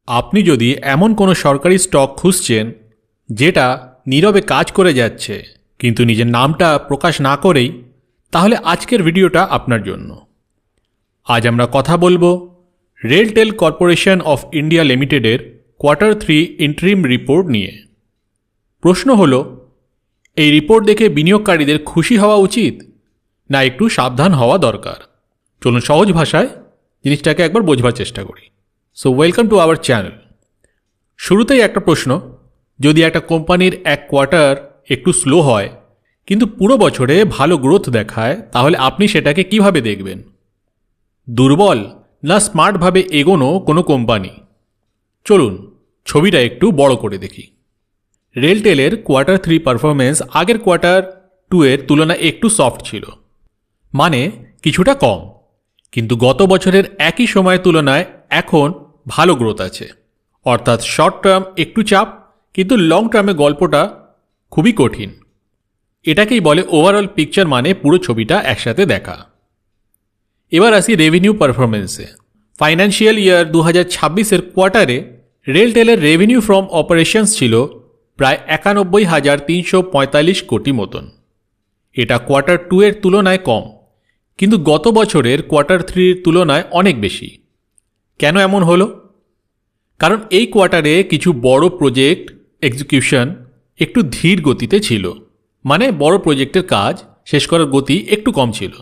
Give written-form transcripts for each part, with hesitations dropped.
আপনি যদি এমন কোনো সরকারি স্টক খুঁজছেন যেটা নীরবে কাজ করে যাচ্ছে কিন্তু নিজের নামটা প্রকাশ না করেই, তাহলে আজকের ভিডিওটা আপনার জন্য। আজ আমরা কথা বলবো রেলটেল কর্পোরেশন অফ ইন্ডিয়া লিমিটেডের Q3 ইন্টারিম রিপোর্ট নিয়ে। প্রশ্ন হলো, এই রিপোর্ট দেখে বিনিয়োগকারীদের খুশি হওয়া উচিত না একটু সাবধান হওয়া দরকার? চলুন সহজ ভাষায় জিনিসটাকে একবার বোঝবার চেষ্টা করি। So welcome to our channel. শুরুতেই একটা প্রশ্ন, যদি একটা কোম্পানির এক কোয়ার্টার একটু স্লো হয় কিন্তু পুরো বছরে ভালো গ্রোথ দেখায়, তাহলে আপনি সেটাকে কিভাবে দেখবেন? দুর্বল না স্মার্টভাবে এগোনো কোনো কোম্পানি? চলুন ছবিটা একটু বড় করে দেখি। রেলটেলের Q3 পারফরমেন্স আগের Q2 এর তুলনায় একটু সফট ছিল, মানে কিছুটা কম, কিন্তু গত বছরের একই সময়ের তুলনায় এখন ভালো গ্রোথ আছে। অর্থাৎ শর্ট টার্ম একটু চাপ, কিন্তু লং টার্মে গল্পটা খুবই কঠিন। এটাকেই বলে ওভারঅল পিকচার, মানে পুরো ছবিটা একসাথে দেখা। এবার আসি রেভিনিউ পারফরমেন্সে। ফাইন্যান্সিয়াল ইয়ার 2026-এর কোয়ার্টারে রেলটেলের রেভিনিউ ফ্রম অপারেশনস ছিল প্রায় 91,345 কোটি মতন। এটা Q2 এর তুলনায় কম, কিন্তু গত বছরের Q3 এর তুলনায় অনেক বেশি। কেন এমন হলো? কারণ এই কোয়ার্টারে কিছু বড় প্রজেক্ট এক্সিকিউশন একটু ধীর গতিতে ছিল, মানে বড় প্রজেক্টের কাজ শেষ করার গতি একটু কম ছিল।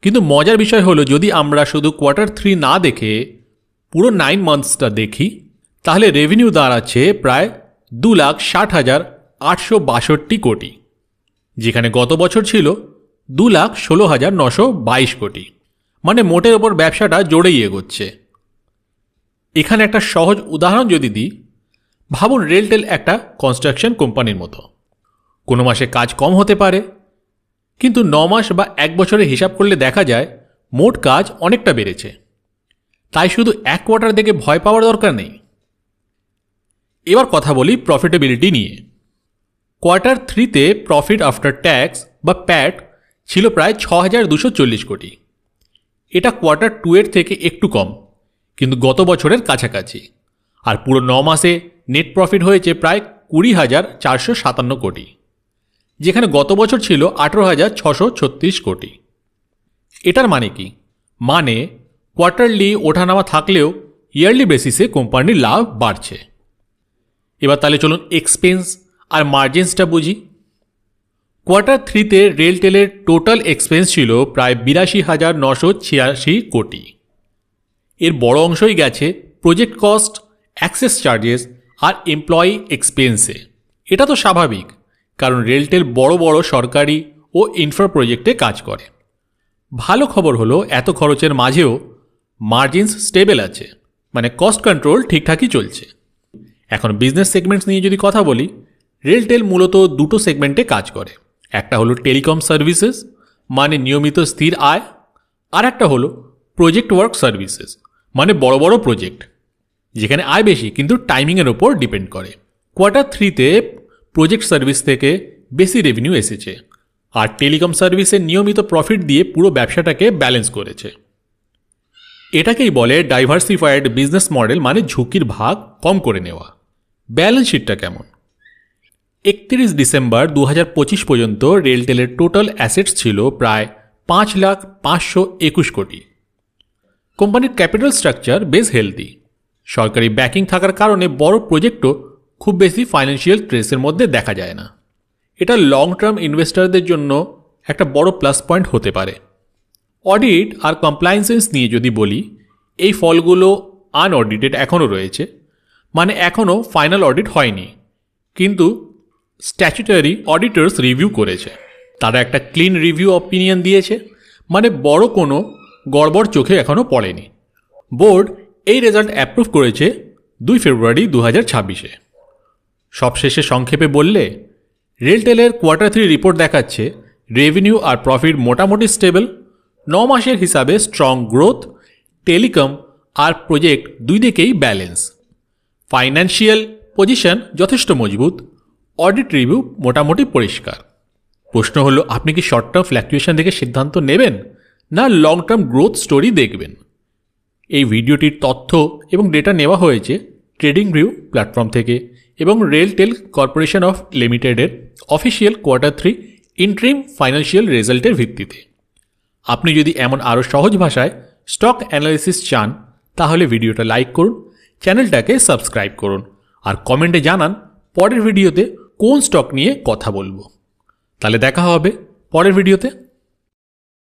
কিন্তু মজার বিষয় হলো, যদি আমরা শুধু Q3 না দেখে পুরো 9 মান্থসটা দেখি, তাহলে রেভিনিউ দাঁড়াচ্ছে প্রায় 2,60,862 কোটি, যেখানে গত বছর ছিল 2,16,922 কোটি। মানে মোটের ওপর ব্যবসাটা জোরেই এগোচ্ছে। এখানে একটা সহজ উদাহরণ যদি দিই, ভাবুন রেলটেল একটা কনস্ট্রাকশন কোম্পানির মতো। কোনো মাসে কাজ কম হতে পারে, কিন্তু 9 মাস বা 1 বছরের হিসাব করলে দেখা যায় মোট কাজ অনেকটা বেড়েছে। তাই শুধু এক কোয়ার্টার দেখে ভয় পাওয়ার দরকার নেই। এবার কথা বলি প্রফিটেবিলিটি নিয়ে। Q3-তে প্রফিট আফটার ট্যাক্স বা প্যাট ছিল প্রায় 6,240 কোটি। এটা Q2 এর থেকে একটু কম, কিন্তু গত বছরের কাছাকাছি। আর পুরো 9 মাসে নেট প্রফিট হয়েছে প্রায় 20,457 কোটি, যেখানে গত বছর ছিল 18,636 কোটি। এটার মানে কি? মানে কোয়ার্টারলি ওঠানামা থাকলেও ইয়ারলি বেসিসে কোম্পানির লাভ বাড়ছে। এবার তাহলে চলুন এক্সপেন্স আর মার্জিনসটা বুঝি। Q3-তে রেলটেলের টোটাল এক্সপেন্স ছিল প্রায় 82,986 কোটি। এর বড় অংশই গেছে প্রজেক্ট কস্ট, অ্যাক্সেস চার্জেস আর এমপ্লয়ি এক্সপেন্সে। এটা তো স্বাভাবিক, কারণ রেলটেল বড় বড় সরকারি ও ইনফ্রা প্রজেক্টে কাজ করে। ভালো খবর হলো, এত খরচের মাঝেও মার্জিনস স্টেবল আছে, মানে কস্ট কন্ট্রোল ঠিকঠাকই চলছে। এখন বিজনেস সেগমেন্টস নিয়ে যদি কথা বলি, রেলটেল মূলত দুটো সেগমেন্টে কাজ করে। একটা হলো টেলিকম সার্ভিসেস, মানে নিয়মিত স্থির আয়, আর একটা হলো প্রজেক্ট ওয়ার্ক সার্ভিসেস, মানে বড় বড় প্রজেক্ট যেখানে আয় বেশি কিন্তু টাইমিংয়ের ওপর ডিপেন্ড করে। Q3-তে প্রজেক্ট সার্ভিস থেকে বেশি রেভিনিউ এসেছে, আর টেলিকম সার্ভিসের নিয়মিত প্রফিট দিয়ে পুরো ব্যবসাটাকে ব্যালেন্স করেছে। এটাকেই বলে ডাইভার্সিফাইড বিজনেস মডেল, মানে ঝুঁকির ভাগ কম করে নেওয়া। ব্যালেন্স শিটটা কেমন? 31 ডিসেম্বর 2025 পর্যন্ত রেলটেলের টোটাল অ্যাসেটস ছিল প্রায় 5,521 কোটি। কোম্পানির ক্যাপিটাল স্ট্রাকচার বেশ হেলদি। সরকারি ব্যাকিং থাকার কারণে বড় প্রজেক্টও খুব বেশি ফাইন্যান্সিয়াল স্ট্রেসের মধ্যে দেখা যায় না। এটা লং টার্ম ইনভেস্টরদের জন্য একটা বড় প্লাস পয়েন্ট হতে পারে। অডিট আর কমপ্লায়েন্সেস নিয়ে যদি বলি, এই ফলগুলো আনঅডিটেড এখনও রয়েছে, মানে এখনও ফাইনাল অডিট হয়নি, কিন্তু স্ট্যাচুটারি অডিটর্স রিভিউ করেছে। তারা একটা ক্লিন রিভিউ অপিনিয়ন দিয়েছে, মানে বড় কোনো গড়বড় চোখে এখনও পড়েনি। বোর্ড এই রেজাল্ট অ্যাপ্রুভ করেছে 2 ফেব্রুয়ারি 2026-এ। সবশেষে সংক্ষেপে বললে, রেলটেলের Q3 রিপোর্ট দেখাচ্ছে রেভিনিউ আর প্রফিট মোটামুটি স্টেবল, 9 মাসের হিসাবে স্ট্রং গ্রোথ, টেলিকম আর প্রজেক্ট দুই দিকেই ব্যালেন্স, ফাইন্যান্সিয়াল পজিশন যথেষ্ট মজবুত, অডিট রিভিউ মোটামুটি পরিষ্কার। প্রশ্ন হলো, আপনি কি শর্ট টার্ম ফ্ল্যাকচুয়েশন দেখে সিদ্ধান্ত নেবেন না লং টার্ম গ্রোথ স্টোরি দেখবেন? এই ভিডিওটির তথ্য এবং ডেটা নেওয়া হয়েছে ট্রেডিং ভিউ প্ল্যাটফর্ম থেকে এবং রেলটেল কর্পোরেশন অফ লিমিটেডের অফিসিয়াল Q3 ইন্টারিম ফাইন্যান্সিয়াল রেজাল্টের ভিত্তিতে। আপনি যদি এমন আরও সহজ ভাষায় স্টক অ্যানালিসিস চান তাহলে ভিডিওটা লাইক করুন, চ্যানেলটাকে সাবস্ক্রাইব করুন আর কমেন্টে জানান পরের ভিডিওতে কোন স্টক নিয়ে কথা বলবো। তাহলে দেখা হবে পরের ভিডিওতে।